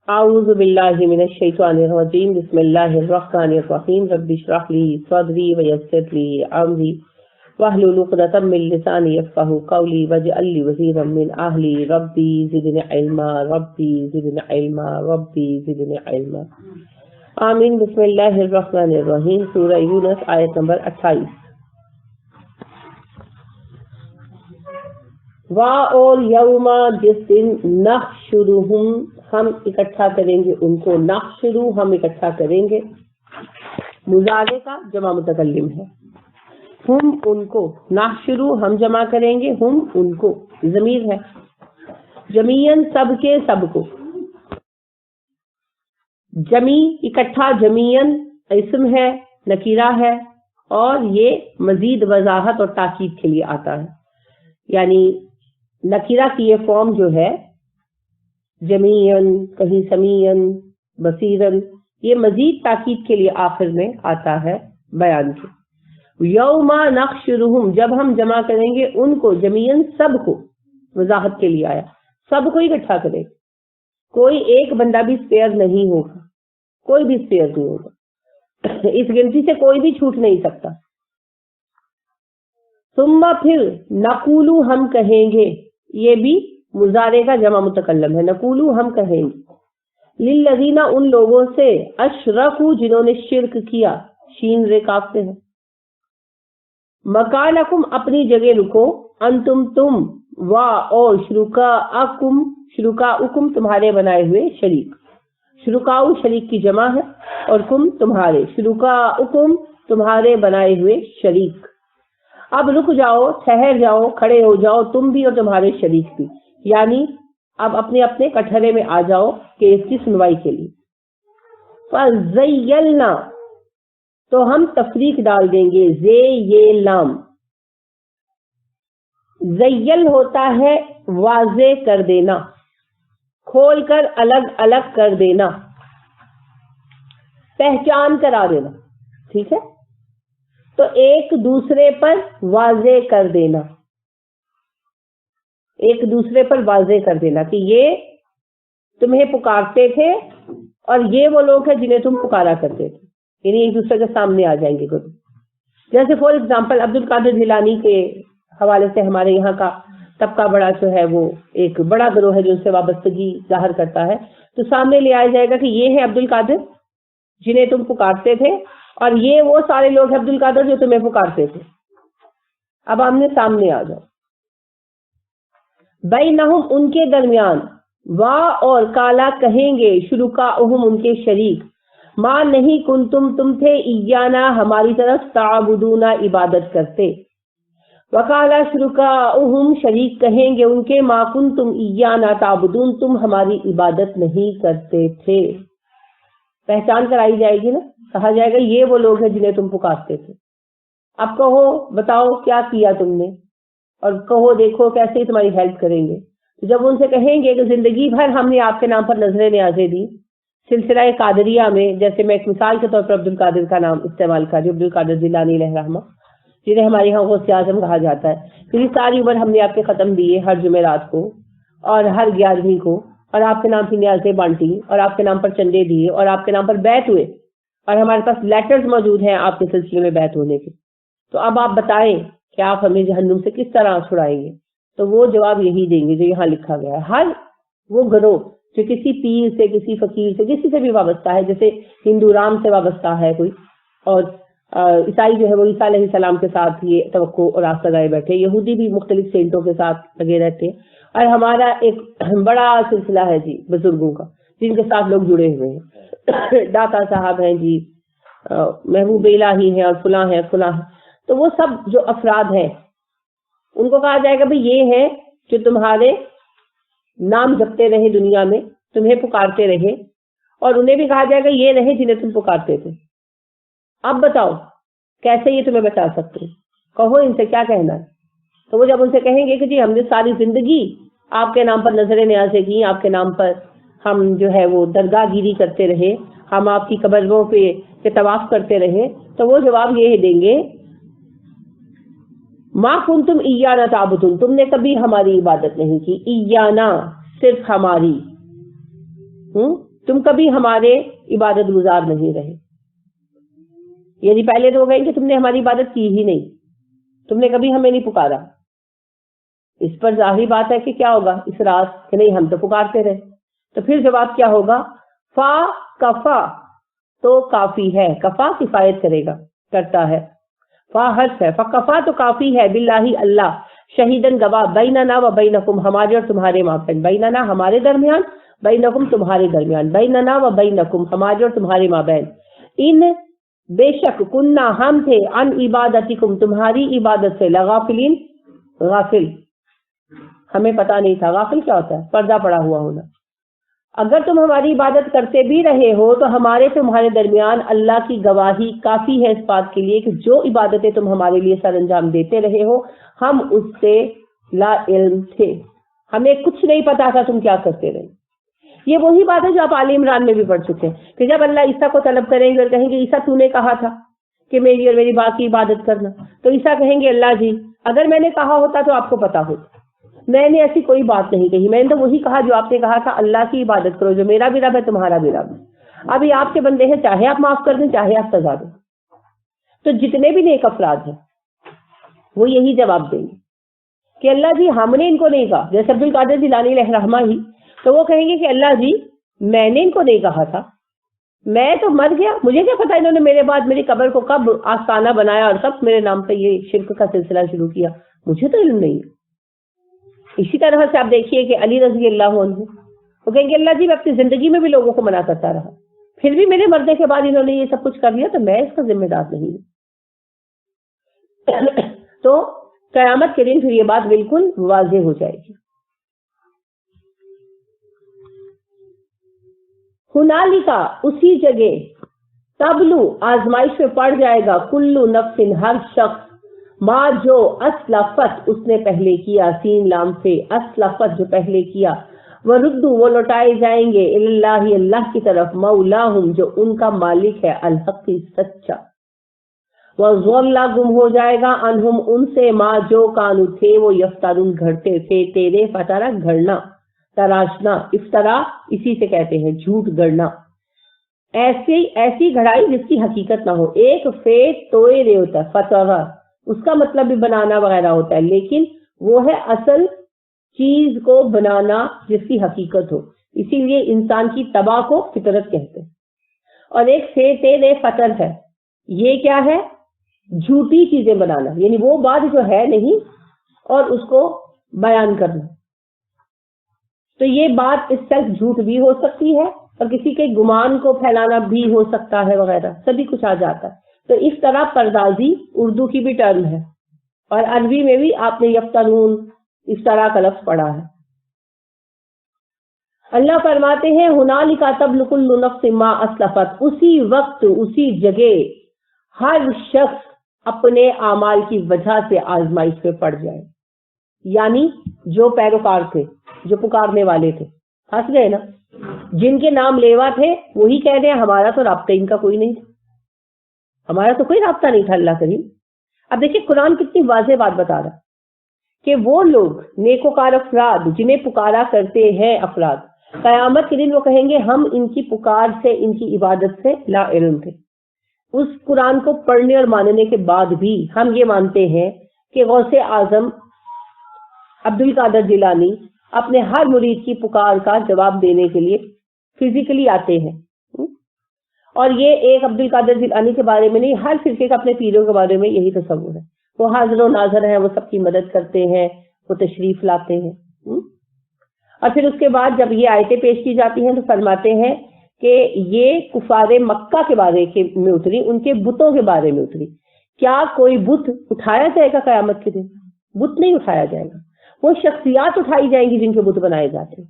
أعوذ بالله من الشيطان الرجيم بسم الله الرحمن الرحيم رب اشرح لي صدري ويسر لي أمري واحلل عقدة من لساني يفقهوا قولي واجعل لي وزيرا من أهلي ربي زدني علما ربي زدني علما ربي زدني علما آمین. بسم اللہ الرحمن الرحیم. سورہ یونس آیت نمبر 28. وا اور یوما جس دن نحشرہم ہم اکٹھا کریں گے ان کو. نحشرو ہم اکٹھا کریں گے. مضارع کا جمع متکلم ہے. ہم ان کو. نحشرو ہم جمع کریں گے. ہم ان کو ضمیر ہے. جمیعاً سب کے سب کو. جمی اکٹھا. جمیعاً اسم ہے نکیرہ ہے اور یہ مزید وضاحت اور تاکید کے لیے آتا ہے. یعنی نکیرہ کی یہ فارم جو ہے جمیعاً کہیں سمیعاً بصیراً یہ مزید تاکید کے لیے آخر میں آتا ہے بیان کے. یوم نحشرہم جب ہم جمع کریں گے ان کو. جمیعاً سب کو وضاحت کے لیے آیا. سب کو اکٹھا کرے. کوئی ایک بندہ بھی اسپیئر نہیں ہوگا. کوئی بھی اسپیئر نہیں ہوگا. اس گنتی سے کوئی بھی چھوٹ نہیں سکتا. ثم پھر نقولو ہم کہیں گے. یہ بھی مضارع کا جمع متکلم ہے. نقولو ہم کہیں گے للذین ان لوگوں سے اشرکوا جنہوں نے شرک کیا. شین رے کاف سے ہے. مکانکم اپنی جگہ رکو. انتم تم وا اور شرکاؤکم تمہارے بنائے ہوئے شریک. شرکاؤ شریک کی جمع ہے اور کم تمہارے. شرکاؤکم تمہارے بنائے ہوئے شریک. اب رک جاؤ, ٹھہر جاؤ, کھڑے ہو جاؤ تم بھی اور تمہارے شریک بھی. یعنی اب اپنے اپنے کٹہرے میں آ جاؤ کیس کی سنوائی کے لیے. فَزَيَّلْنَا تو ہم تفریق ڈال دیں گے. زے یہ لام. زیل ہوتا ہے واضح کر دینا, کھول کر الگ الگ کر دینا, پہچان کرا دینا. ٹھیک ہے, تو ایک دوسرے پر واضح کر دینا. ایک دوسرے پر واضح کر دینا کہ یہ تمہیں پکارتے تھے اور یہ وہ لوگ ہیں جنہیں تم پکارا کرتے تھے. یعنی ایک دوسرے کے سامنے آ جائیں گے. جیسے فار ایگزامپل عبد القادر جیلانی کے حوالے سے ہمارے یہاں کا طبقہ بڑا جو ہے وہ ایک بڑا گروہ ہے جو ان سے وابستگی ظاہر کرتا ہے. تو سامنے لے آیا جائے گا کہ یہ ہے عبد القادر جنہیں تم پکارتے تھے اور یہ وہ سارے لوگ ہیں عبد القادر جو تمہیں پکارتے تھے. اب آمنے سامنے آ جاؤ. بینہم ان کے درمیان. وا اور کالا کہیں گے شرکاؤہم ان کے شریک. ما نہیں کنتم تم تھے ایانا ہماری طرف تعبدون عبادت کرتے. وقالا شرکاؤہم شریک کہیں گے ان کے ما کنتم ایانا تعبدون تم ہماری عبادت نہیں کرتے تھے. پہچان کرائی جائے گی نا. کہا جائے گا یہ وہ لوگ ہیں جنہیں تم پکارتے تھے. اب کہو بتاؤ کیا کیا تم نے اور کہو دیکھو کیسے تمہاری ہیلپ کریں گے. جب ان سے کہیں گے کہ زندگی بھر ہم نے آپ کے نام پر نظریں نیازیں دی. سلسلہ قادریہ میں جیسے میں ایک مثال کے طور پر عبد القادر کا نام استعمال کر رہی ہوں, عبد القادر جیلانی علیہ رحمہ, جنہیں ہمارے یہاں غوث اعظم کہا جاتا ہے. پھر ساری عمر ہم نے آپ کے ختم دیے ہر جمعرات کو اور ہر 11ویں کو, اور آپ کے نام کی نیازیں بانٹی اور آپ کے نام پر چندے دیے اور آپ کے نام پر بیعت ہوئے اور ہمارے پاس لیٹرز موجود ہیں آپ کے سلسلے میں بیعت ہونے کے. تو اب آپ بتائیں کہ آپ ہمیں جہنم سے کس طرح چھڑائیں گے. تو وہ جواب یہی دیں گے جو یہاں لکھا گیا ہے. ہر وہ گروہ جو کسی پیر سے کسی فقیر سے کسی سے بھی وابستہ ہے, جیسے ہندو رام سے وابستہ ہے کوئی, اور عیسائی جو ہے وہ عیسیٰ علیہ السلام کے ساتھ یہ توقع اور آس لگائے بیٹھے. یہودی بھی مختلف سینٹوں کے ساتھ لگے رہتے ہیں. اور ہمارا ایک بڑا سلسلہ ہے جی بزرگوں کا جن کے ساتھ لوگ جڑے ہوئے ہیں. داتا صاحب ہیں جی, محبوب الہی ہیں اور فلاں ہیں فلاں ہیں. تو وہ سب جو افراد ہیں ان کو کہا جائے گا بھئی یہ ہیں جو تمہارے نام جپتے رہے دنیا میں, تمہیں پکارتے رہے, اور انہیں بھی کہا جائے گا یہ رہے جنہیں تم پکارتے تھے. اب بتاؤ کیسے یہ تمہیں بچا سکتے. کہو ان سے کیا کہنا ہے. تو وہ جب ان سے کہیں گے کہ جی ہم نے ساری زندگی آپ کے نام پر نظریں نیازیں کی, آپ کے نام پر ہم جو ہے وہ درگاہ گیری کرتے رہے, ہم آپ کی قبروں پہ طواف کرتے رہے, تو وہ جواب یہ دیں گے ما کنتم ایانا تعبدون تم نے کبھی ہماری عبادت نہیں کی. ایانا صرف ہماری, تم کبھی ہمارے عبادت گزار نہیں رہے. یعنی پہلے تو وہ کہیں کہ تم نے ہماری عبادت کی ہی نہیں, تم نے کبھی ہمیں نہیں پکارا. اس پر ظاہری بات ہے کہ کیا ہوگا اس راز کہ نہیں ہم تو پکارتے رہے. تو پھر جواب کیا ہوگا؟ فا کفا تو کافی ہے, کفا کفایت کرے گا, کرتا ہے. فا حرف ہے, فکفا تو کافی ہے, باللہ اللہ, شہیدن گواہ, بیننا و بینکم ہمارے اور تمہارے مابین, بیننا ہمارے درمیان, بینکم تمہارے درمیان, بیننا و بینکم ہمارے اور تمہارے مابین, ان بے شک کننا ہم تھے, ان عبادتکم تمہاری عبادت سے, لغافلین غافل, ہمیں پتہ نہیں تھا. غافل کیا ہوتا ہے؟ پردہ پڑا ہوا ہونا. اگر تم ہماری عبادت کرتے بھی رہے ہو تو ہمارے تمہارے درمیان اللہ کی گواہی کافی ہے اس بات کے لیے کہ جو عبادتیں تم ہمارے لیے سر انجام دیتے رہے ہو ہم اس سے لا علم تھے, ہمیں کچھ نہیں پتا تھا تم کیا کرتے رہے. یہ وہی بات ہے جو آپ آل عمران میں بھی پڑھ چکے ہیں کہ جب اللہ عیسیٰ کو طلب کریں گے اور کہیں گے عیسیٰ تو نے کہا تھا کہ میری اور میری باپ کی عبادت کرنا, تو عیسیٰ کہیں گے اللہ جی اگر میں نے کہا ہوتا تو آپ کو پتا ہوتا, میں نے ایسی کوئی بات نہیں کہی, میں نے تو وہی کہا جو آپ نے کہا تھا, اللہ کی عبادت کرو, جو میرا بھی رب ہے تمہارا بھی رب ہے. ابھی آپ کے بندے ہیں, چاہے آپ معاف کر دیں چاہے آپ سزا دیں. تو جتنے بھی نیک افراد ہیں وہ یہی جواب دیں گے کہ اللہ جی ہم نے ان کو نہیں کہا. جیسے عبد القادر جیلانی علیہ رحمہ ہی, تو وہ کہیں گے کہ اللہ جی میں نے ان کو نہیں کہا تھا, میں تو مر گیا, مجھے کیا پتا انہوں نے میرے بعد میری قبر کو کب آستانہ بنایا اور کب میرے نام پہ یہ شرک کا سلسلہ شروع کیا, مجھے تو علم نہیں. اسی طرح سے آپ دیکھیے کہ علی رضی اللہ عنہ وہ کہیں گے اللہ جی میں اپنی زندگی میں بھی لوگوں کو منع کرتا رہا, پھر بھی میرے مرنے کے بعد انہوں نے یہ سب کچھ کر لیا تو میں اس کا ذمہ دار نہیں ہوں. تو قیامت کے دن پھر یہ بات بالکل واضح ہو جائے گی. ہنالکا اسی جگہ, تبلو آزمائش میں پڑ جائے گا, کلو نفس ہر شخص, ماں جو اسلفت اس نے پہلے کیا, سین لام سے اسلفت جو پہلے کیا, وہ ردو وہ لوٹائے جائیں گے, اللہ اللہ کی طرف, مولاہم جو ان کا مالک ہے, الحق سچا, وَضَلَّ گم ہو جائے گا, انہم ان سے, ماں جو کانو تھے وہ یفترون گھڑتے تھے, تیرے فترہ گھڑنا, تراشنا, افطرا اسی سے کہتے ہیں جھوٹ گڑنا, ایسی گھڑائی جس کی حقیقت نہ ہو. ایک فے توئے رے ہوتا ہے, فترہ اس کا مطلب بھی بنانا وغیرہ ہوتا ہے, لیکن وہ ہے اصل چیز کو بنانا جس کی حقیقت ہو, اسی لیے انسان کی تباہ کو فطرت کہتے ہیں. اور ایک فے تیرے فتر ہے, یہ کیا ہے؟ جھوٹی چیزیں بنانا, یعنی وہ بات جو ہے نہیں اور اس کو بیان کرنا. تو یہ بات اس تک جھوٹ بھی ہو سکتی ہے اور کسی کے گمان کو پھیلانا بھی ہو سکتا ہے وغیرہ, سبھی کچھ آ جاتا ہے. تو اس طرح پردازی اردو کی بھی ٹرم ہے, اور عربی میں بھی آپ نے یفترون اس طرح کا لفظ پڑھا ہے. اللہ فرماتے ہیں ہنالک تبلو کل نفس ما اسلفت, اسی وقت اسی جگہ ہر شخص اپنے اعمال کی وجہ سے آزمائش پہ پڑ جائے. یعنی جو پیروکار تھے, جو پکارنے والے تھے, ہنس گئے نا, جن کے نام لیوا تھے وہی کہہ رہے ہیں ہمارا تو رابطہ ان کا کوئی نہیں تھا, ہمارا تو کوئی رابطہ نہیں تھا اللہ کریم. اب دیکھیں قرآن کتنی واضح بات بتا رہا کہ وہ لوگ نیکوکار افراد جنہیں پکارا کرتے ہیں افراد, قیامت کے دن وہ کہیں گے ہم ان کی پکار سے, ان کی عبادت سے لا علم تھے. اس قرآن کو پڑھنے اور ماننے کے بعد بھی ہم یہ مانتے ہیں کہ غوث اعظم عبد القادر جیلانی اپنے ہر مرید کی پکار کا جواب دینے کے لیے فزیکلی آتے ہیں. اور یہ ایک عبد القادر جیلانی کے بارے میں نہیں, ہر فرقے کا اپنے پیروں کے بارے میں یہی تصور ہے. وہ حاضر و ناظر ہیں, وہ سب کی مدد کرتے ہیں, وہ تشریف لاتے ہیں. اور پھر اس کے بعد جب یہ آیتیں پیش کی جاتی ہیں تو فرماتے ہیں کہ یہ کفار مکہ کے بارے میں اتری, ان کے بتوں کے بارے میں اتری. کیا کوئی بت اٹھایا جائے گا قیامت کے دن؟ بت نہیں اٹھایا جائے گا, وہ شخصیات اٹھائی جائیں گی جن کے بت بنائے جاتے ہیں,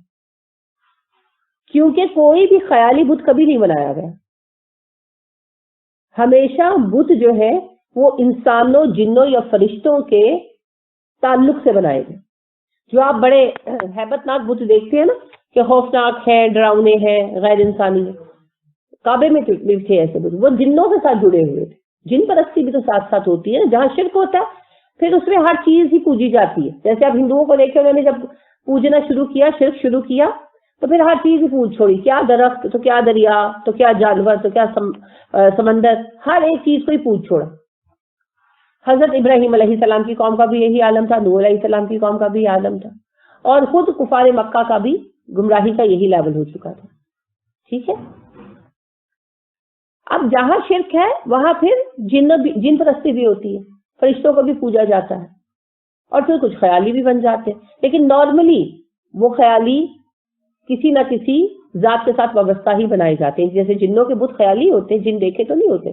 کیونکہ کوئی بھی خیالی بت کبھی نہیں بنایا گیا. ہمیشہ بت جو ہے وہ انسانوں, جنوں یا فرشتوں کے تعلق سے بنائے گئے. جو آپ بڑے ہیبت ناک بت دیکھتے ہیں نا کہ خوفناک ہیں, ڈراؤنے ہیں, غیر انسانی ہیں, کعبے میں بھی تھے ایسے بت, وہ جنوں کے ساتھ جڑے ہوئے تھے. جن پرستی بھی تو ساتھ ساتھ ہوتی ہے, جہاں شرک ہوتا ہے پھر اس میں ہر چیز ہی پوجی جاتی ہے. جیسے آپ ہندوؤں کو دیکھیں, انہوں نے جب پوجنا شروع کیا, شرک شروع کیا, تو پھر ہر چیز ہی پوچھ چھوڑی، کیا درخت تو کیا دریا تو کیا جانور تو کیا سمندر، ہر ایک چیز کو ہی پوچھ چھوڑا۔ حضرت ابراہیم علیہ السلام کی قوم کا بھی یہی عالم تھا، نوح علیہ السلام کی قوم کا بھی عالم تھا، اور خود کفار مکہ کا بھی گمراہی کا یہی لیول ہو چکا تھا۔ ٹھیک ہے، اب جہاں شرک ہے وہاں پھر جن پرستی بھی ہوتی ہے، فرشتوں کو بھی پوجا جاتا ہے، اور پھر کچھ خیالی بھی بن جاتے ہیں، لیکن نارملی وہ خیالی کسی نہ کسی ذات کے ساتھ وابستہ ہی بنائے جاتے ہیں۔ جیسے جنوں کے بت خیالی ہوتے ہیں، جن دیکھے تو نہیں ہوتے،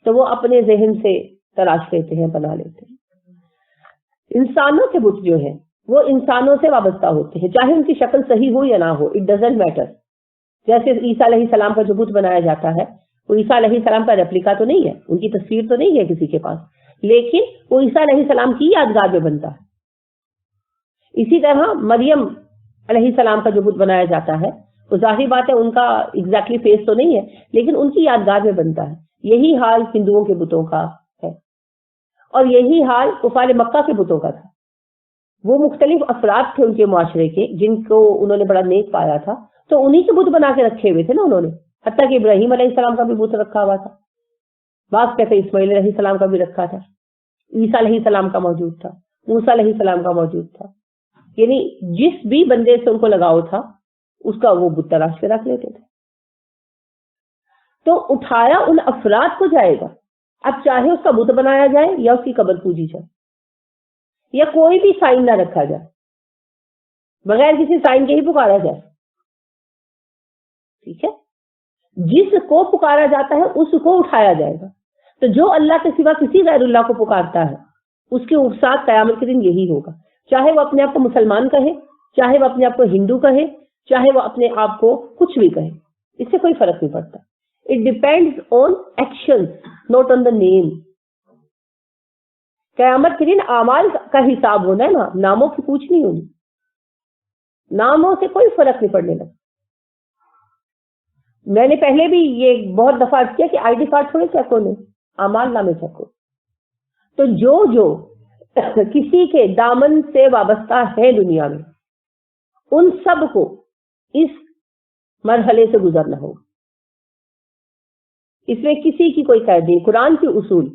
تو وہ اپنے ذہن سے تلاش لیتے ہیں، بنا لیتے ہیں۔ انسانوں کے بت جو ہیں وہ انسانوں سے وابستہ ہوتے ہیں، چاہے ان کی شکل صحیح ہو یا نہ ہو، اٹ ڈزنٹ میٹر۔ جیسے عیسیٰ علیہ السلام کا جو بت بنایا جاتا ہے، وہ عیسیٰ علیہ السلام کا ریپلیکا تو نہیں ہے، ان کی تصویر تو نہیں ہے کسی کے پاس، لیکن وہ عیسیٰ علیہ السلام کی یادگار میں بنتا ہے۔ اسی طرح مریم علیہ السلام کا جو بت بنایا جاتا ہے، وہ ظاہری بات ہے ان کا ایگزیکٹلی فیس تو نہیں ہے، لیکن ان کی یادگار میں بنتا ہے۔ یہی حال ہندوؤں کے بتوں کا ہے، اور یہی حال کفار مکہ کے بتوں کا تھا۔ وہ مختلف افراد تھے ان کے معاشرے کے، جن کو انہوں نے بڑا نیک پایا تھا، تو انہی کے بت بنا کے رکھے ہوئے تھے نا انہوں نے، حتیٰ کہ ابراہیم علیہ السلام کا بھی بت رکھا ہوا تھا، بعض کہتے اسماعیل علیہ السلام کا بھی رکھا تھا، عیسیٰ علیہ السلام کا موجود تھا، موسیٰ علیہ السلام کا موجود تھا، یعنی جس بھی بندے سے ان کو لگاؤ تھا اس کا وہ بت تلاش کے رکھ لیتے تھے۔ تو اٹھایا ان افراد کو جائے گا، اب چاہے اس کا بت بنایا جائے یا اس کی قبر پوجی جائے، یا کوئی بھی سائن نہ رکھا جائے، بغیر کسی سائن کے ہی پکارا جائے۔ ٹھیک ہے، جس کو پکارا جاتا ہے اس کو اٹھایا جائے گا۔ تو جو اللہ کے سوا کسی غیر اللہ کو پکارتا ہے اس کے ساتھ قیامت کے دن یہی ہوگا، چاہے وہ اپنے آپ کو مسلمان کہے، چاہے وہ اپنے آپ کو ہندو کہے، چاہے وہ اپنے آپ کو کچھ بھی کہے، اس سے کوئی فرق نہیں پڑتا۔ It depends on action, not on the name. قیامت کے دن اعمال کا حساب ہونا ہے نا، ناموں کی پوچھ نہیں ہونی، ناموں سے کوئی فرق نہیں پڑنے لگا۔ میں نے پہلے بھی یہ بہت دفعہ کیا کہ آئی ڈی کارڈ تھوڑے چیک ہونے، اعمال نامے چیک ہو۔ تو جو کسی کے دامن سے وابستہ ہے دنیا میں، ان سب کو اس مرحلے سے گزرنا ہوگا۔ اس میں کسی کی کوئی قید نہیں، قرآن کے اصول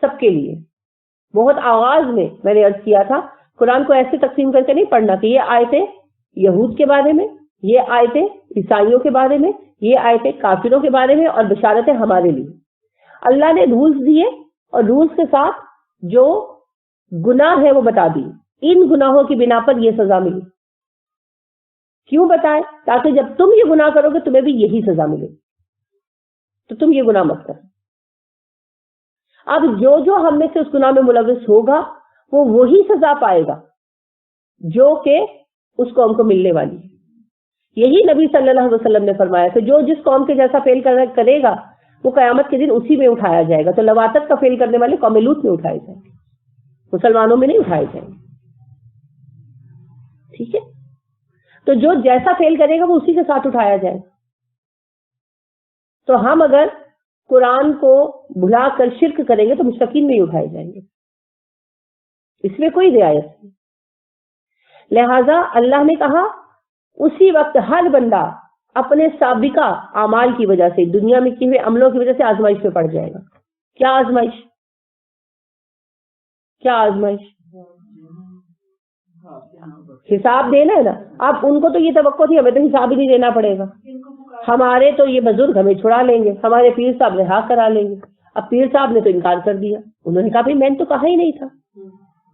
سب کے لیے۔ بہت آغاز میں نے عرض کیا تھا، قرآن کو ایسے تقسیم کر کے نہیں پڑھنا کہ یہ آیتیں یہود کے بارے میں، یہ آیتیں عیسائیوں کے بارے میں، یہ آیتیں کافروں کے بارے میں، اور بشارتیں ہمارے لیے۔ اللہ نے رولز دیے، اور رولز کے ساتھ جو گناہ ہے وہ بتا دی، ان گناہوں کی بنا پر یہ سزا ملی۔ کیوں بتائے؟ تاکہ جب تم یہ گناہ کرو گے تمہیں بھی یہی سزا ملے، تو تم یہ گناہ مت کرو۔ اب جو ہم میں سے اس گناہ میں ملوث ہوگا وہ وہی سزا پائے گا جو کہ اس قوم کو ملنے والی ہے۔ یہی نبی صلی اللہ علیہ وسلم نے فرمایا کہ جو جس قوم کے جیسا فعل کرے گا وہ قیامت کے دن اسی میں اٹھایا جائے گا۔ تو لواطت کا فعل کرنے والے قوم لوط میں اٹھائے جائیں گے، مسلمانوں میں نہیں اٹھائے جائیں گے۔ ٹھیک ہے، تو جو جیسا فعل کرے گا وہ اسی کے ساتھ اٹھایا جائے گا۔ تو ہم اگر قرآن کو بھلا کر شرک کریں گے تو مشرکین میں ہی اٹھائے جائیں گے، اس میں کوئی رعایت نہیں۔ لہذا اللہ نے کہا اسی وقت ہر بندہ اپنے سابقہ اعمال کی وجہ سے، دنیا میں کیے ہوئے عملوں کی وجہ سے آزمائش میں پڑ جائے گا۔ کیا آزمائش؟ کیا آزمائش؟ حساب دینا ہے نا۔ اب ان کو تو یہ توقع تھی ہمیں تو حساب ہی نہیں دینا پڑے گا، ہمارے تو یہ بزرگ ہمیں چھڑا لیں گے، ہمارے پیر صاحب رہا کرا لیں گے۔ اب پیر صاحب نے تو انکار کر دیا، انہوں نے کہا بھائی میں نے تو کہا ہی نہیں تھا،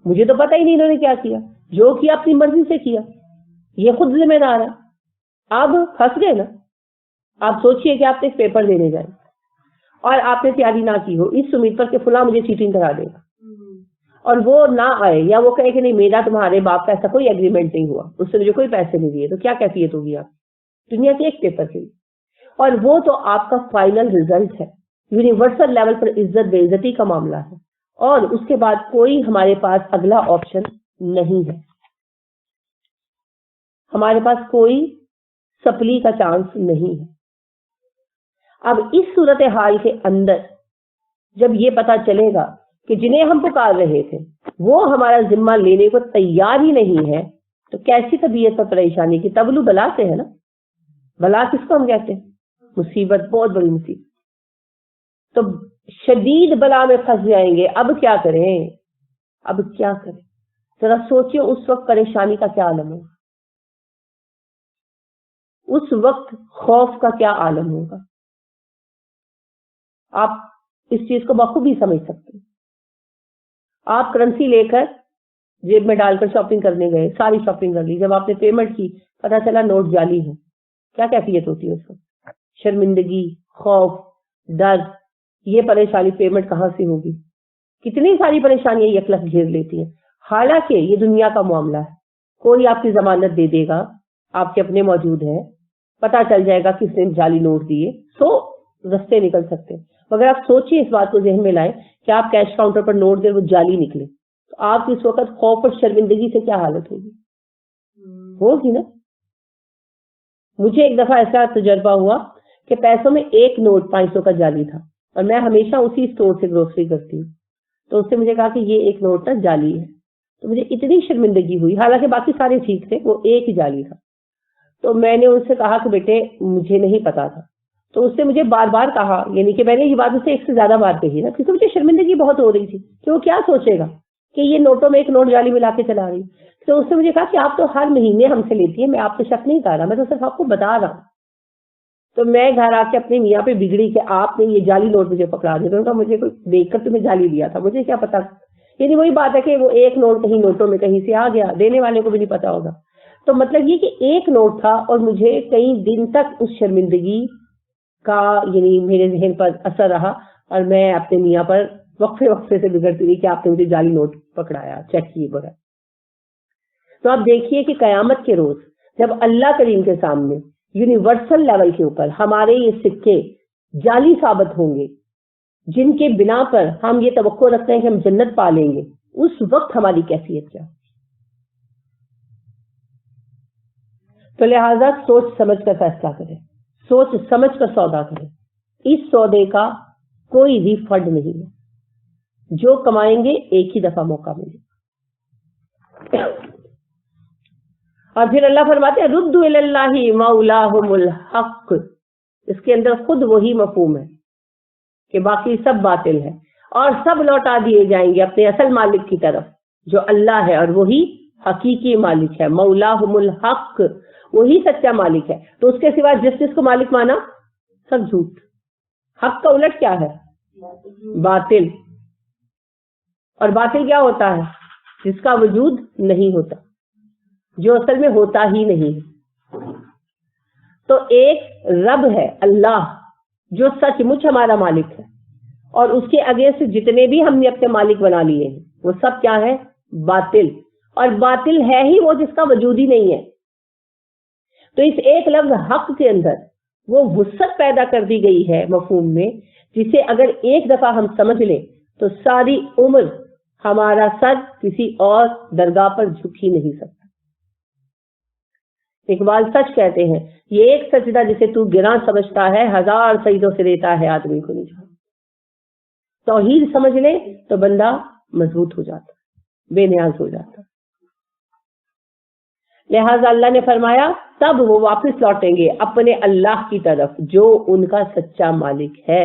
مجھے تو پتہ ہی نہیں انہوں نے کیا کیا، جو کیا اپنی مرضی سے کیا، یہ خود ذمہ دار ہے۔ اب پھنس گئے نا۔ آپ سوچئے کہ آپ ایک پیپر دینے جائیں اور آپ نے تیاری نہ کی ہو اس امید پر کہ فلاں مجھے چیٹنگ کرا دے گا، اور وہ نہ آئے، یا وہ کہے کہ نہیں میرا تمہارے باپ کا ایسا کوئی ایگریمنٹ نہیں ہوا، اس سے مجھے کوئی پیسے نہیں دیے، تو کیا کیفیت ہوگی آپ دنیا کے ایک پیپر کے لیے؟ اور وہ تو آپ کا فائنل ریزلٹ ہے، یونیورسل لیول پر عزت بے عزتی کا معاملہ ہے، اور اس کے بعد کوئی ہمارے پاس اگلا آپشن نہیں ہے، ہمارے پاس کوئی سپلی کا چانس نہیں ہے۔ اب اس صورتحال کے اندر جب یہ پتا چلے گا کہ جنہیں ہم پکار رہے تھے وہ ہمارا ذمہ لینے کو تیار ہی نہیں ہے، تو کیسی طبیعت پر پریشانی کی؟ تبلو بلا سے ہے نا، بلا کس کو ہم کہتے ہیں؟ مصیبت، بہت بڑی مصیبت. تو شدید بلا میں پھنس جائیں گے. اب کیا کریں؟ اب کیا کریں؟ ذرا سوچیں اس وقت پریشانی کا کیا عالم ہوگا، اس وقت خوف کا کیا عالم ہوگا. آپ اس چیز کو بخوبی سمجھ سکتے ہیں. آپ کرنسی لے کر جیب میں ڈال کر شاپنگ کرنے گئے، ساری شاپنگ کر لی، جب آپ نے پیمنٹ کی پتا چلا نوٹ جعلی ہے، کیا کیفیت ہوتی ہے اس وقت؟ شرمندگی، خوف، ڈر. یہ پریشانی پیمنٹ کہاں سے ہوگی؟ کتنی ساری پریشانیاں یک لخت گھیر لیتی ہیں. حالانکہ یہ دنیا کا معاملہ ہے، کوئی آپ کی ضمانت دے دے گا، آپ کے اپنے موجود ہیں، پتا چل جائے گا کس نے جعلی نوٹ دیے، سو رستے نکل سکتے ہیں. مگر آپ سوچیے، اس بات کو ذہن میں لائیں کہ آپ کیش کاؤنٹر پر نوٹ دیں، وہ جعلی نکلے، تو آپ اس وقت خوف اور شرمندگی سے کیا حالت ہوگی نا. مجھے ایک دفعہ ایسا تجربہ ہوا کہ پیسوں میں ایک نوٹ 500 کا جعلی تھا، اور میں ہمیشہ اسی اسٹور سے گروسری کرتی ہوں. تو اس سے مجھے کہا کہ یہ ایک نوٹ نا جعلی ہے. تو مجھے اتنی شرمندگی ہوئی، حالانکہ باقی سارے ٹھیک تھے، وہ ایک ہی جعلی تھا. تو میں نے ان سے کہا کہ بیٹے مجھے نہیں پتا تھا. تو اس نے مجھے بار بار کہا، یعنی کہ میں نے یہ بات اسے ایک سے زیادہ بار کہی نا، کیونکہ مجھے شرمندگی بہت ہو رہی تھی کہ وہ کیا سوچے گا کہ یہ نوٹوں میں ایک نوٹ جعلی ملا کے چلا رہی. تو اس نے مجھے کہا کہ آپ تو ہر مہینے ہم سے لیتی ہیں، میں آپ کو شک نہیں کر رہا، میں تو صرف آپ کو بتا رہا ہوں. تو میں گھر آ کے اپنے میاں پہ بگڑی کہ آپ نے یہ جعلی نوٹ مجھے پکڑا دیا. تو مجھے کوئی دیکھ کر تمہیں جعلی دیا تھا، مجھے کیا پتا. یعنی وہی بات ہے کہ وہ ایک نوٹ کہیں نوٹوں میں کہیں سے آ گیا، دینے والے کو بھی نہیں پتا ہوگا. تو مطلب یہ کہ ایک نوٹ تھا، اور مجھے کئی دن تک اس شرمندگی کا یعنی میرے ذہن پر اثر رہا، اور میں اپنے میاں پر وقفے وقفے سے بگڑتی رہی کہ آپ نے مجھے جعلی نوٹ پکڑایا، چیک کیے بغیر. تو آپ دیکھیے کہ قیامت کے روز جب اللہ کریم کے سامنے یونیورسل لیول کے اوپر ہمارے یہ سکے جعلی ثابت ہوں گے، جن کے بنا پر ہم یہ توقع رکھتے ہیں کہ ہم جنت پا لیں گے، اس وقت ہماری کیفیت کیا؟ تو لہذا سوچ سمجھ کر فیصلہ کریں، سوچ سمجھ کر سودا کریں. اس سودے کا کوئی ریفنڈ نہیں ہے، جو کمائیں گے ایک ہی دفعہ موقع ملے. اور پھر اللہ فرماتے ہیں ردوا الی اللہ مولاہم الحق. اس کے اندر خود وہی مفہوم ہے کہ باقی سب باطل ہے، اور سب لوٹا دیے جائیں گے اپنے اصل مالک کی طرف جو اللہ ہے، اور وہی حقیقی مالک ہے. مولاہم الحق، وہی سچا مالک ہے. تو اس کے سوا جس جس کو مالک مانا سب جھوٹ. حق کا الٹ کیا ہے؟ باطل. اور باطل کیا ہوتا ہے؟ جس کا وجود نہیں ہوتا، جو اصل میں ہوتا ہی نہیں. تو ایک رب ہے اللہ جو سچ مچ ہمارا مالک ہے، اور اس کے اگینسٹ جتنے بھی ہم نے اپنے مالک بنا لیے ہیں وہ سب کیا ہے؟ باطل. اور باطل ہے ہی وہ جس کا وجود ہی نہیں ہے. تو اس ایک لفظ حق کے اندر وہ وسعت پیدا کر دی گئی ہے مفہوم میں، جسے اگر ایک دفعہ ہم سمجھ لیں تو ساری عمر ہمارا سر کسی اور درگاہ پر جھک ہی نہیں سکتا. اقبال سچ کہتے ہیں، یہ ایک سجدہ جسے تو گراں سمجھتا ہے، 1000 سجدوں سے دیتا ہے آدمی کو نجات. توحید سمجھ لے تو بندہ مضبوط ہو جاتا، بے نیاز ہو جاتا. لہذا اللہ نے فرمایا تب وہ واپس لوٹیں گے اپنے اللہ کی طرف جو ان کا سچا مالک ہے.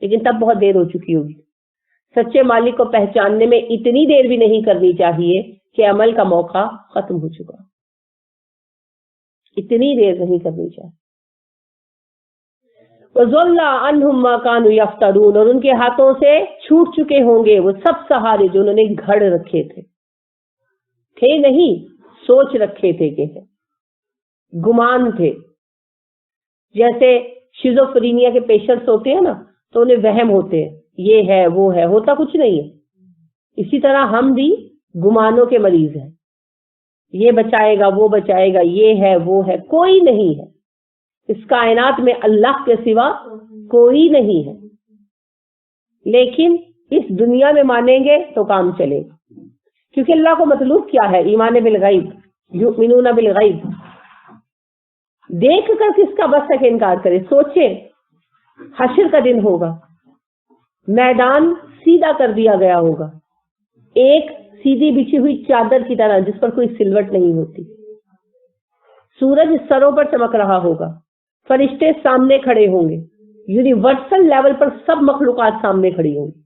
لیکن تب بہت دیر ہو چکی ہوگی. سچے مالک کو پہچاننے میں اتنی دیر بھی نہیں کرنی چاہیے کہ عمل کا موقع ختم ہو چکا، اتنی دیر نہیں کرنی چاہیے. وَضَلَّ عَنْهُمْ مَا كَانُوا يَفْتَرُونَ، اور ان کے ہاتھوں سے چھوٹ چکے ہوں گے وہ سب سہارے جو انہوں نے گھڑ رکھے تھے نہیں، سوچ رکھے تھے کہ گمان تھے. جیسے شیزوفرینیا کے پیشنٹس ہوتے ہیں نا، تو انہیں وہم ہوتے ہیں یہ ہے وہ ہے، ہوتا کچھ نہیں ہے. اسی طرح ہم بھی گمانوں کے مریض ہیں، یہ بچائے گا وہ بچائے گا، یہ ہے وہ ہے، کوئی نہیں ہے. اس کائنات میں اللہ کے سوا کوئی نہیں ہے. لیکن اس دنیا میں مانیں گے تو کام چلے گا، کیونکہ اللہ کو مطلوب کیا ہے؟ ایمان بالغیب، یؤمنون بالغیب. دیکھ کر کس کا بس ہے کہ انکار کرے؟ سوچے حشر کا دن ہوگا، میدان سیدھا کر دیا گیا ہوگا، ایک سیدھی بچھی ہوئی چادر کی طرح جس پر کوئی سلوٹ نہیں ہوتی. سورج سروں پر چمک رہا ہوگا، فرشتے سامنے کھڑے ہوں گے, یونیورسل لیول پر سب مخلوقات سامنے کھڑی ہوں گی,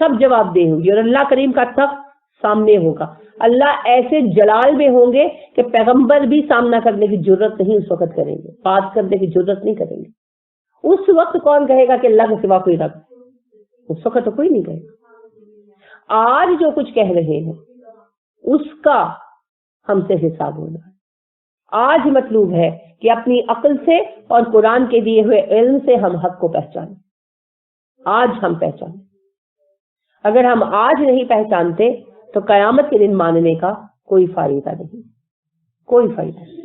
سب جواب دہ ہوں گی, اور اللہ کریم کا تخت سامنے ہوگا. اللہ ایسے جلال میں ہوں گے کہ پیغمبر بھی سامنا کرنے کی جرت نہیں اس وقت کریں گے, بات کرنے کی جرت نہیں کریں گے. اس وقت کون کہے گا کہ اللہ کے سوا کوئی رب؟ اس وقت تو کوئی نہیں کہے گا. آج جو کچھ کہہ رہے ہیں اس کا ہم سے حساب ہونا ہے. آج مطلوب ہے کہ اپنی عقل سے اور قرآن کے دیے ہوئے علم سے ہم حق کو پہچانیں. آج ہم پہچانیں. اگر ہم آج نہیں پہچانتے تو قیامت کے دن ماننے کا کوئی فائدہ نہیں, کوئی فائدہ نہیں.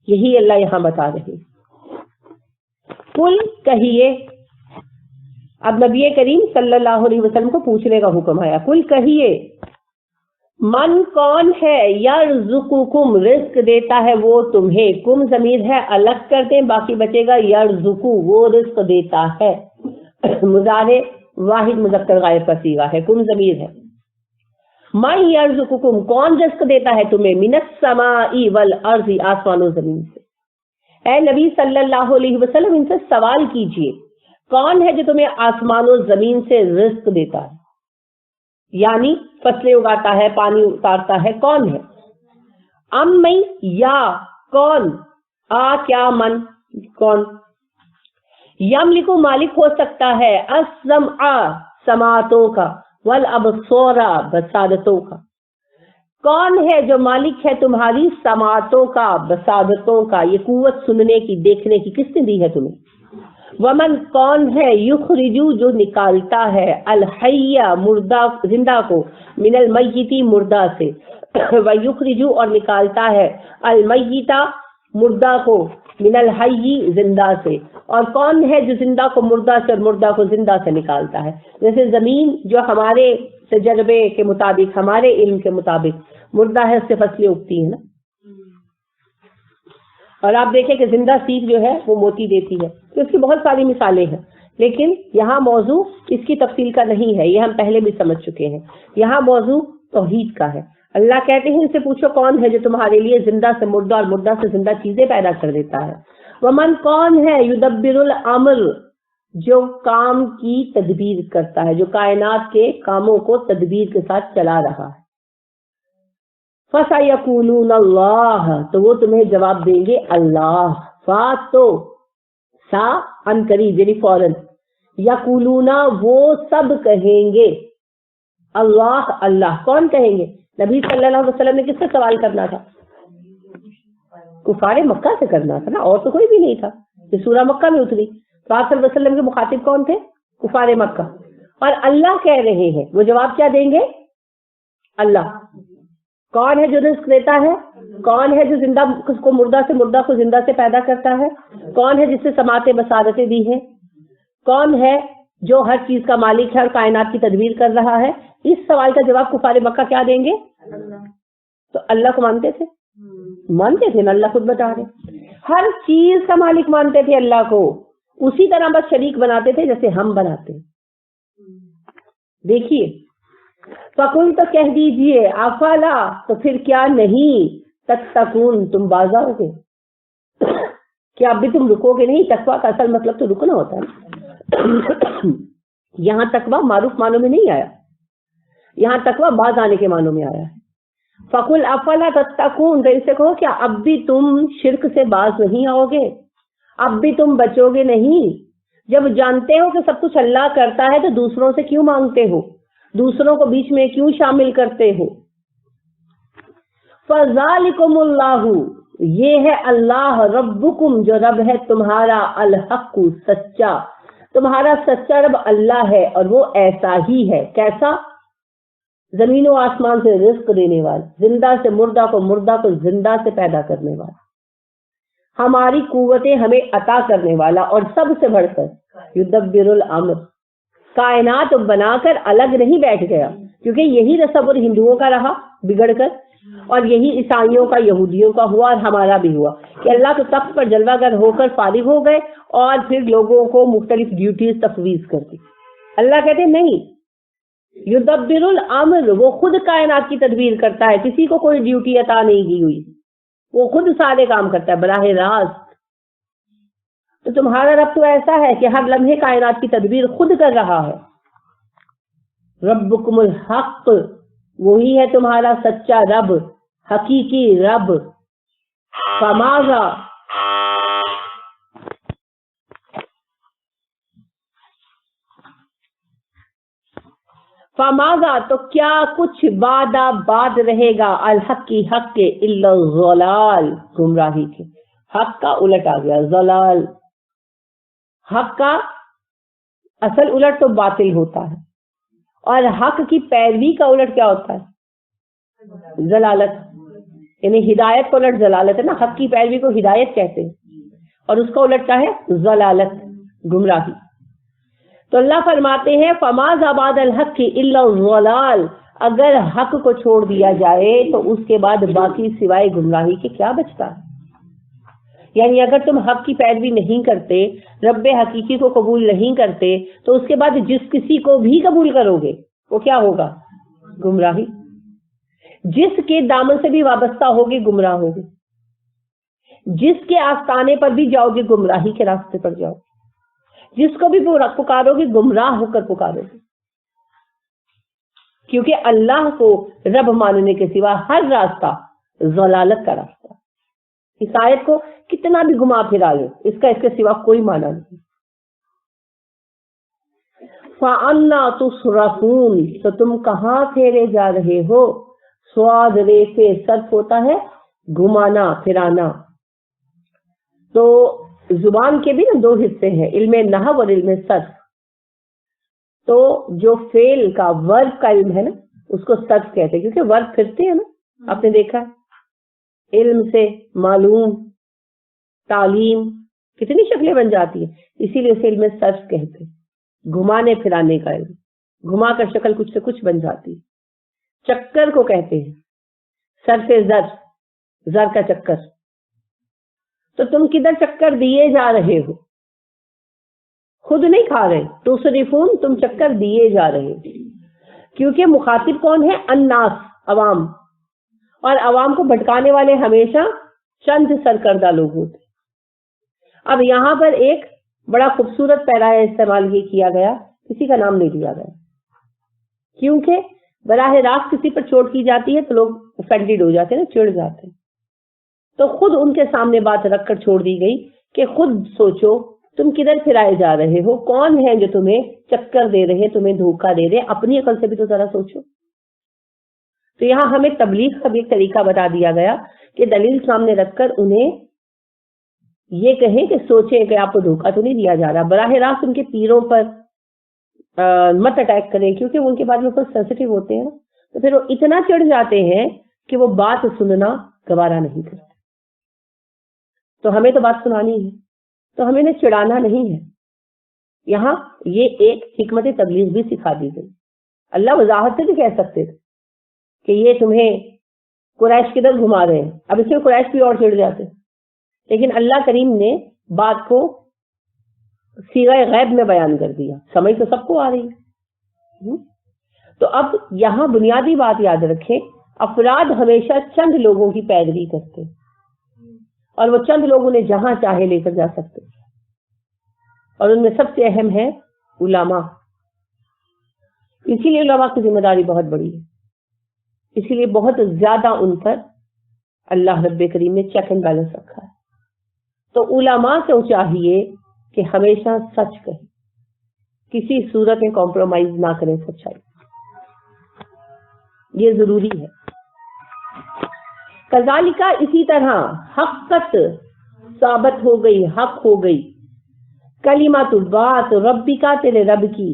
یہی اللہ یہاں بتا رہے. کل کہیے, اب نبی کریم صلی اللہ علیہ وسلم کو پوچھنے کا حکم آیا. کل کہیے, من کون ہے, یرزقکم رزق دیتا ہے وہ تمہیں. کم ضمیر ہے الگ کر دیں, باقی بچے گا یرزقو, وہ رزق دیتا ہے. مضارع واحد مذکر غائب کا صیغہ ہے, کم ضمیر ہے. من یرزقکم, کون رزق دیتا ہے تمہیں, من السماء والارض, آسمان و زمین سے. اے نبی صلی اللہ علیہ وسلم ان سے سوال کیجئے, کون ہے جو تمہیں آسمان و زمین سے رزق دیتا ہے, یعنی فصلیں اگاتا ہے, پانی اتارتا ہے, کون ہے؟ ام میں, یا کون, آ کیا من, کون؟ یملکو, مالک ہو سکتا ہے, السمع, سماعتوں کا, والابصار, بصارتوں کا. کون ہے جو مالک ہے تمہاری سماعتوں کا, بصارتوں کا, یہ قوت سننے کی, دیکھنے کی کس نے دی ہے تمہیں؟ ومن, کون ہے, یخرجو, جو نکالتا ہے, الحی, مردہ زندہ کو, من المیتی, مردہ سے, ویخرجو, اور نکالتا ہے, المیتا, مردہ کو, من الحی, زندہ سے. اور کون ہے جو زندہ کو مردہ سے اور مردہ کو زندہ سے نکالتا ہے؟ جیسے زمین جو ہمارے تجربے کے مطابق, ہمارے علم کے مطابق مردہ ہے, اس سے فصلیں اگتی ہیں نا, اور آپ دیکھیں کہ زندہ سیخ جو ہے وہ موتی دیتی ہے. تو اس کی بہت ساری مثالیں ہیں, لیکن یہاں موضوع اس کی تفصیل کا نہیں ہے, یہ ہم پہلے بھی سمجھ چکے ہیں. یہاں موضوع توحید کا ہے. اللہ کہتے ہیں ان سے پوچھو کون ہے جو تمہارے لیے زندہ سے مردہ اور مردہ سے زندہ چیزیں پیدا کر دیتا ہے. ومن, کون ہے, یدبر الامر, جو کام کی تدبیر کرتا ہے, جو کائنات کے کاموں کو تدبیر کے ساتھ چلا رہا ہے. فَسَيَقُولُونَ اللَّهُ, تو وہ تمہیں جواب دیں گے اللہ. تو سا ان قریب یعنی فوراً, یقولون, وہ سب کہیں گے, اللہ, اللہ. کون کہیں گے؟ نبی صلی اللہ علیہ وسلم نے کس سے سوال کرنا تھا؟ کفار مکہ سے کرنا تھا نا, اور تو کوئی بھی نہیں تھا. یہ سورہ مکہ میں اتری, تو آپ صلی اللہ علیہ وسلم کے مخاطب کون تھے؟ کفار مکہ. اور اللہ کہہ رہے ہیں, وہ جواب کیا دیں گے؟ اللہ. کون ہے جو رزق دیتا ہے؟ کون ہے جو زندہ کو مردہ سے, مردہ کو زندہ سے پیدا کرتا ہے؟ کون ہے جس سے سماعتیں بصارتیں دی ہیں؟ کون ہے جو ہر چیز کا مالک ہے اور کائنات کی تدبیر کر رہا ہے؟ اس سوال کا جواب کفار مکہ کیا دیں گے؟ تو اللہ کو مانتے تھے, مانتے تھے نا, اللہ خود بتا رہے. ہر چیز کا مالک مانتے تھے اللہ کو, اسی طرح بس شریک بناتے تھے جیسے ہم بناتے ہیں. دیکھیے, فَقُلْ, تو کہہ دیجئے, افلا, تو پھر کیا نہیں, تتقون, تم باز آؤ گے. کیا اب بھی تم رکو گے نہیں؟ تقویٰ کا اصل مطلب تو رکنا ہوتا ہے. یہاں تقویٰ معروف معنوں میں نہیں آیا, یہاں تقویٰ باز آنے کے معنوں میں آیا ہے. فَقُلْ افلا تتقون, تو اس سے کہو کیا اب بھی تم شرک سے باز نہیں آؤ گے, اب بھی تم بچو گے نہیں؟ جب جانتے ہو کہ سب کچھ اللہ کرتا ہے تو دوسروں سے کیوں مانگتے ہو, دوسروں کو بیچ میں کیوں شامل کرتے ہو؟ فَذَلِكُمُ اللَّهُ, یہ ہے اللہ, ربکم, جو رب ہے تمہارا, الحق, سچا, تمہارا سچا رب اللہ ہے, اور وہ ایسا ہی ہے. کیسا؟ زمین و آسمان سے رزق دینے والا, زندہ سے مردہ کو, مردہ کو زندہ سے پیدا کرنے والا, ہماری قوتیں ہمیں عطا کرنے والا, اور سب سے بڑھ کر یدبر الامر, کائنات بنا کر الگ نہیں بیٹھ گیا, کیونکہ یہی تصور ہندوؤں کا رہا بگڑ کر, اور یہی عیسائیوں کا, یہودیوں کا ہوا, اور ہمارا بھی ہوا کہ اللہ تو تخت پر جلوہ گر ہو کر فارغ ہو گئے اور پھر لوگوں کو مختلف ڈیوٹیز تفویض کر دی. اللہ کہتے نہیں, یدبر الامر, وہ خود کائنات کی تدبیر کرتا ہے, کسی کو کوئی ڈیوٹی عطا نہیں کی ہوئی, وہ خود سارے کام کرتا ہے براہ راست. تو تمہارا رب تو ایسا ہے کہ ہر لمحے کائنات کی تدبیر خود کر رہا ہے. ربکم الحق، وہی ہے تمہارا سچا رب، حقیقی رب. فماذا تو کیا کچھ بعد رہے گا، الحق کی حق کے، الا الضلال گمراہی کے. حق کا الٹ آ گیا ضلال. حق کا اصل الٹ تو باطل ہوتا ہے، اور حق کی پیروی کا الٹ کیا ہوتا ہے؟ ضلالت. یعنی ہدایت کو الٹ ضلالت ہے نا، حق کی پیروی کو ہدایت کہتے ہیں، اور اس کا الٹ کیا ہے؟ ضلالت، گمراہی. تو اللہ فرماتے ہیں فماذا بعد الحق الا الضلال، اگر حق کو چھوڑ دیا جائے تو اس کے بعد باقی سوائے گمراہی کے کیا بچتا ہے. یعنی اگر تم حق کی پیروی نہیں کرتے، رب حقیقی کو قبول نہیں کرتے، تو اس کے بعد جس کسی کو بھی قبول کرو گے وہ کیا ہوگا؟ گمراہی. جس کے دامن سے بھی وابستہ ہوگے گمراہ ہوگے، جس کے آستانے پر بھی جاؤ گے گمراہی کے راستے پر جاؤ، جس کو بھی پکارو گے گمراہ ہو کر پکارو گے. کیونکہ اللہ کو رب ماننے کے سوا ہر راستہ ضلالت کا راستہ. اس آیت کو کتنا بھی گھما پھرا لو، اس کا اس کے سوا کوئی معنی نہیں. فَأَنَّا تُصْرَفُونَ، تو تم کہاں پھیرے جا رہے ہو. سواد رے سے صرف ہوتا ہے گھمانا پھرانا. تو زبان کے بھی نا دو حصے ہیں، علم نحو اور علم صرف. تو جو فعل کا ورب کا علم ہے نا اس کو صرف کہتے ہیں، کیونکہ ورب پھرتے ہیں نا. آپ نے دیکھا علم سے معلوم، تعلیم، کتنی شکلیں بن جاتی ہیں، اسی لیے اسے علم صرف کہتے ہیں. گھمانے پھرانے کا علم، گھما کر شکل کچھ سے کچھ بن جاتی ہے. چکر کو کہتے ہیں صرف زر، زر کا چکر. تو تم کدھر چکر دیے جا رہے ہو، خود نہیں کھا رہے. تصرفون، تم چکر دیے جا رہے ہو. کیونکہ مخاطب کون ہے؟ الناس، عوام. اور عوام کو بھٹکانے والے ہمیشہ چند سرکردہ لوگ ہوتے. اب یہاں پر ایک بڑا خوبصورت پیرایا استعمال یہ کیا گیا، کسی کا نام نہیں لیا گیا، کیونکہ براہ راست کسی پر چوٹ کی جاتی ہے تو لوگ اوفینڈیڈ ہو جاتے ہیں، چڑ جاتے ہیں. تو خود ان کے سامنے بات رکھ کر چھوڑ دی گئی کہ خود سوچو تم کدھر پھرائے جا رہے ہو، کون ہیں جو تمہیں چکر دے رہے، تمہیں دھوکہ دے رہے، اپنی عقل سے بھی تو ذرا سوچو. تو یہاں ہمیں تبلیغ کا بھی ایک طریقہ بتا دیا گیا کہ دلیل سامنے رکھ کر انہیں یہ کہیں کہ سوچیں کہ آپ کو دھوکہ تو نہیں دیا جا رہا. براہ راست ان کے پیروں پر مت اٹیک کریں، کیونکہ وہ ان کے بارے میں بہت سینسٹیو ہوتے ہیں. تو پھر وہ اتنا چڑھ جاتے ہیں کہ وہ بات سننا گوارا نہیں کرتے. تو ہمیں تو بات سنانی ہے، تو ہمیں انہیں چڑھانا نہیں ہے. یہاں یہ ایک حکمت تبلیغ بھی سکھا دی گئی. اللہ وضاحت سے بھی کہہ سکتے تھے کہ یہ تمہیں قریش کدھر گھما رہے ہیں، اب اس میں قریش بھی اور چڑھ جاتے، لیکن اللہ کریم نے بات کو صیغہ غیب میں بیان کر دیا. سمجھ تو سب کو آ رہی ہے. تو اب یہاں بنیادی بات یاد رکھیں، افراد ہمیشہ چند لوگوں کی پیروی کرتے اور وہ چند لوگ انہیں جہاں چاہے لے کر جا سکتے، اور ان میں سب سے اہم ہے علماء. اسی لیے علماء کی ذمہ داری بہت بڑی ہے، اسی لیے بہت زیادہ ان پر اللہ رب کریم نے چیک اینڈ بیلنس رکھا ہے. تو علماء کو چاہیے کہ ہمیشہ سچ کہیں، کسی صورت میں کمپرومائز نہ کریں سچائی، یہ ضروری ہے. کذالک، اسی طرح حقت ثابت ہو گئی، حق ہو گئی، کلمۃ بات ربک، تیرے رب کی،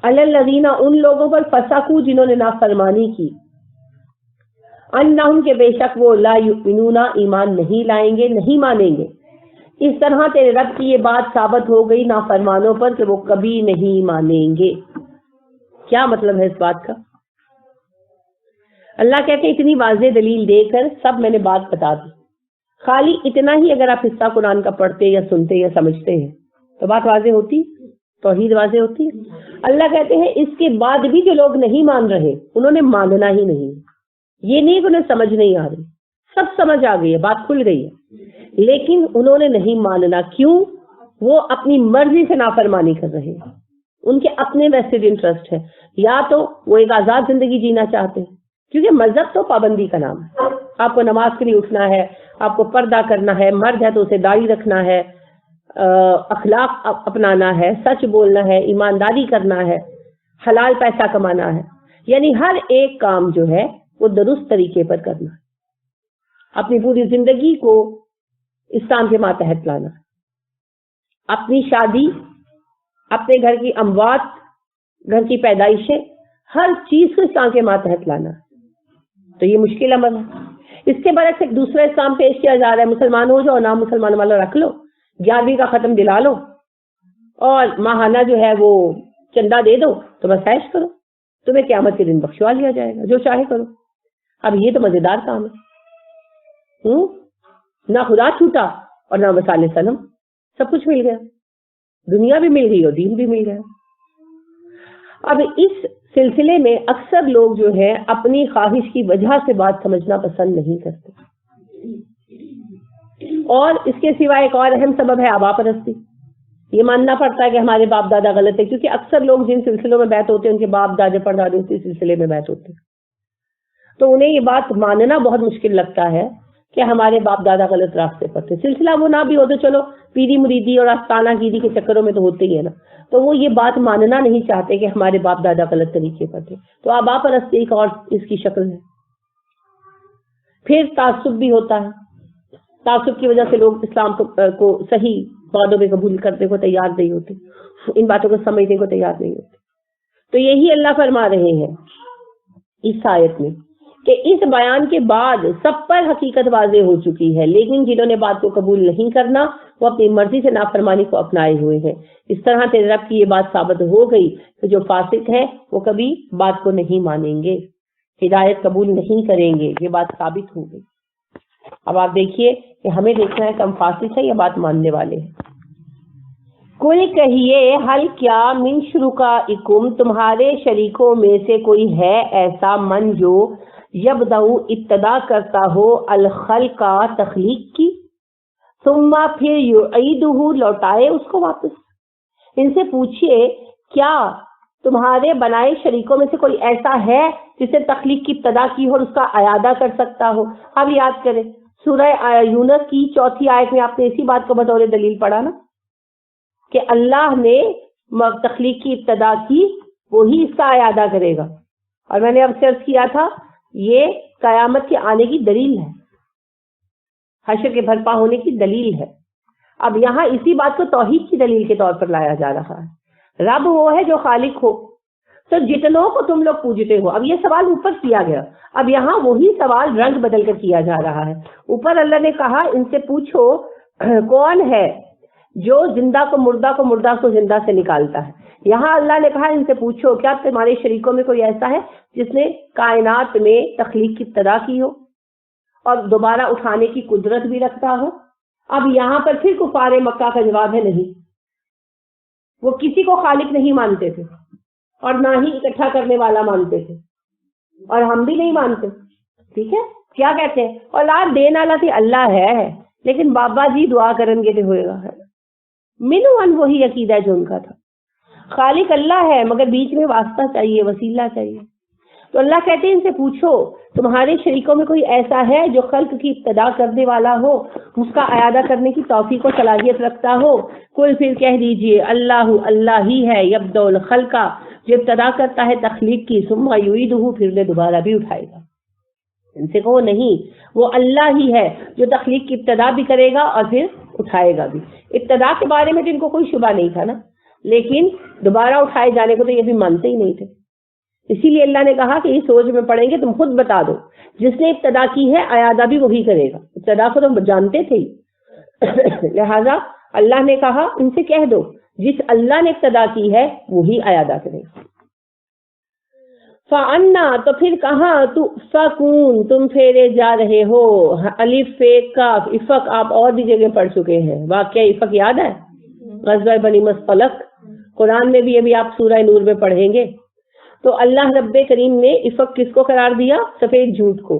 علی الذین، ان لوگوں پر، فسقوا، جنہوں نے نافرمانی کی، انہم، کہ بے شک وہ، لا یؤمنون، ایمان نہیں لائیں گے، نہیں مانیں گے. اس طرح تیرے رب کی یہ بات ثابت ہو گئی نافرمانوں پر کہ وہ کبھی نہیں مانیں گے. کیا مطلب ہے اس بات کا؟ اللہ کہتے ہیں اتنی واضح دلیل دے کر سب میں نے بات بتا دی. خالی اتنا ہی اگر آپ حصہ قرآن کا پڑھتے یا سنتے یا سمجھتے ہیں تو بات واضح ہوتی، توحید واضح ہوتی. اللہ کہتے ہیں اس کے بعد بھی جو لوگ نہیں مان رہے انہوں نے ماننا ہی نہیں. یہ نہیں کہ انہیں سمجھ نہیں آ رہی، سب سمجھ آ گئی ہے، بات کھل گئی ہے، لیکن انہوں نے نہیں ماننا. کیوں؟ وہ اپنی مرضی سے نافرمانی کر رہے ہیں, ان کے اپنے ویسٹڈ انٹرسٹ ہے. یا تو وہ ایک آزاد زندگی جینا چاہتے ہیں, کیونکہ مذہب تو پابندی کا نام ہے. آپ کو نماز کے لیے اٹھنا ہے, آپ کو پردہ کرنا ہے, مرد ہے تو اسے داڑھی رکھنا ہے, اخلاق اپنانا ہے, سچ بولنا ہے, ایمانداری کرنا ہے, حلال پیسہ کمانا ہے. یعنی ہر ایک کام جو ہے وہ درست طریقے پر کرنا ہے, اپنی پوری زندگی کو اسلام کے ماتحت لانا, اپنی شادی, اپنے گھر کی اموات, گھر کی پیدائشیں, ہر چیز کو اسلام کے ماتحت لانا. تو یہ مشکل عمل ہے. اس کے برعکس ایک دوسرا اسلام پیش کیا جا رہا ہے, مسلمان ہو جاؤ, نام مسلمان والا رکھ لو, 11ویں کا ختم دلا لو, اور ماہانہ جو ہے وہ چندہ دے دو, تو بس عیش کرو, تمہیں قیامت کے دن بخشوا لیا جائے گا, جو چاہے کرو. اب یہ تو مزیدار کام ہے. نہ خدا چھوٹا اور نہ وسائل سلم, سب کچھ مل گیا, دنیا بھی مل گئی اور دین بھی مل گیا. اب اس سلسلے میں اکثر لوگ جو ہے اپنی خواہش کی وجہ سے بات سمجھنا پسند نہیں کرتے, اور اس کے سوا ایک اور اہم سبب ہے آبا پرستی. یہ ماننا پڑتا ہے کہ ہمارے باپ دادا غلط ہے, کیونکہ اکثر لوگ جن سلسلوں میں بیت ہوتے ہیں ان کے باپ دادے پردادے اسی سلسلے میں بیت ہوتے ہیں, تو انہیں یہ بات ماننا بہت مشکل لگتا ہے کہ ہمارے باپ دادا غلط راستے پر تھے. سلسلہ وہ نہ بھی ہو تو چلو پیری مریدی اور آستانہ گیری کے چکروں میں تو ہوتے ہی ہے نا, تو وہ یہ بات ماننا نہیں چاہتے کہ ہمارے باپ دادا غلط طریقے پر تھے. تو آبا پرستی ایک اور اس کی شکل ہے. پھر تعصب بھی ہوتا ہے. تعصب کی وجہ سے لوگ اسلام کو صحیح باتوں میں قبول کرنے کو تیار نہیں ہوتے, ان باتوں کو سمجھنے کو تیار نہیں ہوتے. تو یہی اللہ فرما رہے ہیں اس آیت میں کہ اس بیان کے بعد سب پر حقیقت واضح ہو چکی ہے, لیکن جنہوں نے بات کو قبول نہیں کرنا وہ اپنی مرضی سے نافرمانی کو اپنائے ہوئے ہیں. اس طرح تیرے رب کی یہ بات ثابت ہو گئی کہ جو فاسق ہے وہ کبھی بات کو نہیں مانیں گے, ہدایت قبول نہیں کریں گے. یہ بات ثابت ہو گئی. اب آپ دیکھیے کہ ہمیں دیکھنا ہے کہ ہم فاسق ہیں یا بات ماننے والے ہیں. کوئی کہیے حل کیا من شرکائکم, تمہارے شریکوں میں سے کوئی ہے ایسا من جو یبدؤ ابتدا کرتا ہو الخلق تخلیق کی, ثم پھر یعیدہ لوٹائے اس کو واپس. ان سے پوچھئے کیا تمہارے بنائے شریکوں میں سے کوئی ایسا ہے جسے تخلیق کی ابتدا کی ہو اور اس کا اعادہ کر سکتا ہو. اب یاد کریں سورہ یونس کی 4 آیت میں آپ نے اسی بات کو بطور دلیل پڑھا نا, کہ اللہ نے تخلیق کی ابتدا کی, وہی اس کا اعادہ کرے گا. اور میں نے اب عرض کیا تھا یہ قیامت کے آنے کی دلیل ہے, حشر کے بھرپا ہونے کی دلیل ہے. اب یہاں اسی بات کو توحید کی دلیل کے طور پر لایا جا رہا ہے. رب وہ ہے جو خالق ہو, تو جتنوں کو تم لوگ پوجتے ہو. اب یہ سوال اوپر کیا گیا, اب یہاں وہی سوال رنگ بدل کر کیا جا رہا ہے. اوپر اللہ نے کہا ان سے پوچھو کون ہے جو زندہ کو مردہ کو زندہ سے نکالتا ہے. یہاں اللہ نے کہا ان سے پوچھو کیا تمہارے شریکوں میں کوئی ایسا ہے جس نے کائنات میں تخلیق کی ابتدا کی ہو اور دوبارہ اٹھانے کی قدرت بھی رکھتا ہو. اب یہاں پر پھر کفار مکہ کا جواب ہے نہیں, وہ کسی کو خالق نہیں مانتے تھے اور نہ ہی اکٹھا کرنے والا مانتے تھے, اور ہم بھی نہیں مانتے. ٹھیک ہے, کیا کہتے ہیں اولاد دینے والا تھی اللہ ہے, لیکن بابا جی دعا کرن گے تو ہوئے گا. منوان وہی عقیدہ جو ان کا تھا. خالق اللہ ہے مگر بیچ میں واسطہ چاہیے, وسیلہ چاہیے. تو اللہ کہتے ہیں ان سے پوچھو تمہارے شریکوں میں کوئی ایسا ہے جو خلق کی ابتدا کرنے والا ہو, اس کا اعادہ کرنے کی توفیق و صلاحیت رکھتا ہو. کل پھر کہہ دیجئے اللہ ہی ہے یبدأ الخلق, جو ابتدا کرتا ہے تخلیق کی, ثم یعیدہ پھر انہیں دوبارہ بھی اٹھائے گا. ان سے کہو نہیں, وہ اللہ ہی ہے جو تخلیق کی ابتدا بھی کرے گا اور پھر اٹھائے گا بھی. ابتدا کے بارے میں تو ان کو کوئی شبہ نہیں تھا نا, لیکن دوبارہ اٹھائے جانے کو تو یہ بھی مانتے ہی نہیں تھے. اسی لیے اللہ نے کہا کہ یہ سوچ میں پڑیں گے تم خود بتا دو, جس نے ابتدا کی ہے اعادہ بھی وہی کرے گا. ابتدا کو تم جانتے تھے لہذا اللہ نے کہا ان سے کہہ دو جس اللہ نے ابتدا کی ہے وہی اعادہ کرے گا. فَأَنَّا تو پھر کہاں تُؤْفَكُونَ تم پھیرے جا رہے ہو. الف فے کاف افق آپ اور بھی جگہ پڑھ چکے ہیں. واقعہ افق یاد ہے, غزوہ بنی مصطلق, قرآن میں بھی ابھی آپ سورہ نور میں پڑھیں گے. تو اللہ رب کریم نے افق کس کو قرار دیا؟ سفید جھوٹ کو.